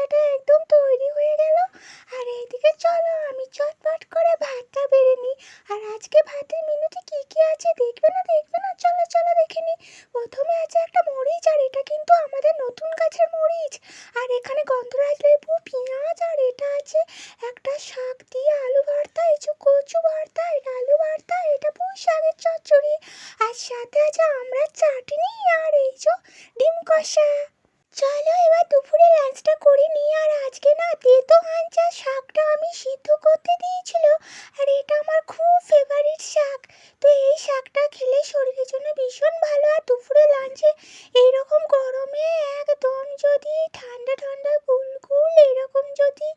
কষাটা একদম তৈরি হয়ে গেল। আর এইদিকে চলো আমি চটপট করে ভাতটা বেড়ে নিই। আর আজকে ভাতের মেনুতে কি কি আছে দেখবে না চলো চলো দেখে নিই। প্রথমে আছে একটা মরিচ, আর এটা কিন্তু আমাদের নতুন গাছের মরিচ। আর এখানে গন্ধরাজ লেবু, পেঁয়াজ, আর এটা আছে একটা শাক দিয়ে আলু ভর্তা, এই যে কচু ভর্তা, এটা আলু ভর্তা, এটা পুঁই শাকের চচ্চড়ি, আর সাথে আছে আমড়ার চাটনি, আর এই যে ডিম কষা। চলো এবার দুপুরে লাঞ্চটা করে নিই। আর আজকে না তেতো আঞ্চা শাকটা আমি সিদ্ধ করতে দিয়েছিল, আর এটা আমার খুব ফেভারিট শাক। তো এই শাকটা খেলে শরীরের জন্য ভীষণ ভালো। আর দুপুরে লাঞ্চে এইরকম গরমে একদম যদি ঠান্ডা ঠান্ডা কুলকুল এরকম যদি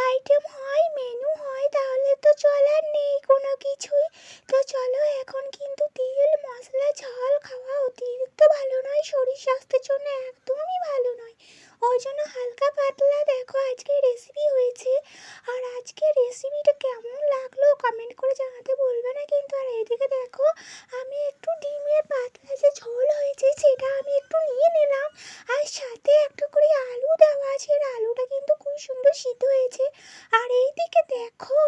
আইটেম হয়, মেনু হয়, তাহলে তো চলার নেই কোনো কিছুই। তো চলো, এখন কিন্তু তেল মশলা ঝাল খাওয়া অতিরিক্ত ভালো নয়, শরীর স্বাস্থ্যের জন্য একদমই ভালো নয়। ওই জন্য হালকা পাতলা দেখো আজকে রেসিপি হয়েছে। আর আজকে রেসিপিটা কেমন লাগলো কমেন্ট করে জানাতে বলবে না কিন্তু। আর এইদিকে দেখো আমি একটু ডিমের পাতলা যে ঝোল হয়েছে সেটা আমি একটু নিয়ে নিলাম, আর সাথে একটা করে আলু দেওয়া আছে। আর আলুটা কিন্তু খুব সুন্দর সিদ্ধ হয়েছে। আর এইদিকে দেখো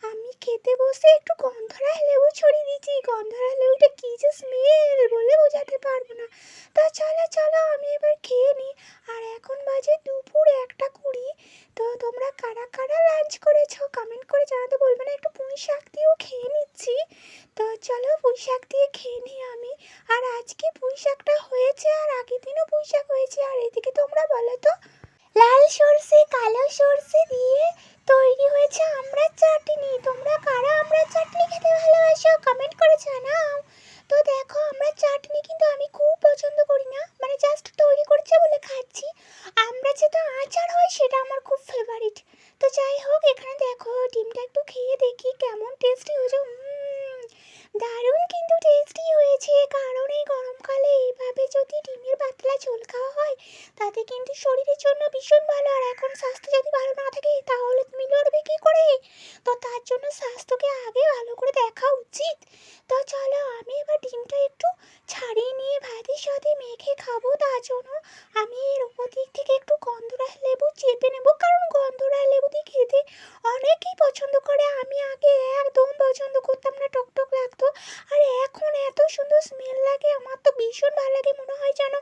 আমি খেতে বসে একটু গন্ধরাজ লেবু ছড়িয়ে দিচ্ছি। গন্ধরাজ লেবুটা কি যে স্মেল বলে বোঝাতে পারবো না। তা চলো চলো আমি এবার খেয়ে নিই। আর এখন বাজে দুপুর 1:20। তো তোমরা কারা কারা লাঞ্চ করেছো কমেন্ট করে জানাতে বলবে না। একটু পুঁই শাক দিয়েও খেয়ে নিচ্ছি। তো চলো পুঁই শাক দিয়ে খেয়ে নিই আমি। আর আজকে পুঁই শাকটা হয়েছে, আর আগের দিনও পুঁই শাক হয়েছে। আর এদিকে তোমরা বলো তো, লাল সর্ষে কালো সর্ষে দিয়ে তৈরি হয়েছে আমড়ার চাটনি। তোমরা কারা আমড়ার চাটনি খেতে ভালোবাসো কমেন্ট করে জানাও। তো দেখো আমড়ার চাটনি কিন্তু আমি খুব পছন্দ করি না, মানে জাস্ট তৈরি করছে বলে খাচ্ছি। আমড়া যেটা আচার হয় সেটা আমার খুব ফেভারিট। তো যাই হোক, এখানে দেখো ডিমটা একটু খেয়ে দেখি কেমন টেস্টি হয়েছে। দারুণ কিন্তু টেস্টি হয়েছে। কারণ এই গরমকালে এইভাবে যদি ডিমের পাতলা ঝোল খাওয়া হয় তাতে কিন্তু শরীরের জন্য ভীষণ ভালো। আর এখন স্বাস্থ্য যদি ভালো না থাকে তাহলে তুমি লড়বে কি করে? তো তার জন্য স্বাস্থ্যকে আগে ভালো করে দেখা উচিত। তো চলো আমি এবার ডিমটা একটু ছাড়িয়ে নিয়ে ভাতের সাথে মেখে খাবো। তার জন্য আমি এর উপর দিক থেকে একটু গন্ধরাজ লেবু চেপে নেবো, কারণ গন্ধরাজ লেবু দিয়ে খেতে অনেকেই পছন্দ করে। আমি আগে একদম পছন্দ করতাম না, টকটক লাগতো। আর এখন এত সুন্দর স্মেল লাগে, আমার তো ভীষণ ভালো লাগে। মনে হয় যেন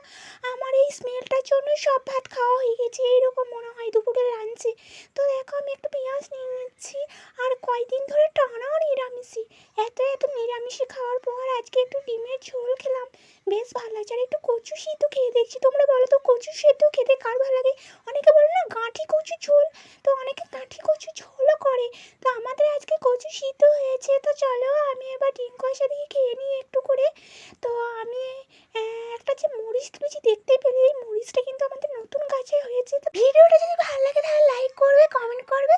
আমার এই স্মেলটার জন্য সব ভাত খাওয়া হয়ে গেছে, এইরকম মনে হয় দুপুরে লাঞ্চে। তো দেখো আমি একটু পেঁয়াজ নিয়ে নিচ্ছি। আর কয়েকদিন ধরে টানা নিরামিষই, এত নিরামিষে খাওয়ার পর আজকে একটু ডিমের ঝোল খেলাম, বেশ ভালো লাগছে। আর একটু কচু সিদ্ধ খেয়ে দেখছি। তোমরা বলো তো কচু সিদ্ধ খেতে কার ভালো লাগে? অনেকে বলে না গাঁঠি কচু ঝোল, তো অনেকে গাঁঠি কচু ঝোলও করে। তো আমাদের আজকে কচু সিদ্ধ হয়েছে। তো চলো আমি এবার ডিম কষা দিয়ে খেয়ে নিই একটু করে। তো আমি একটা যে মরিচ তুলেছি দেখতে পেলে, এই মরিচটা কিন্তু আমাদের নতুন গাছে হয়েছে। তো ভিডিওটা যদি ভালো লাগে তাহলে লাইক করবে, কমেন্ট করবে,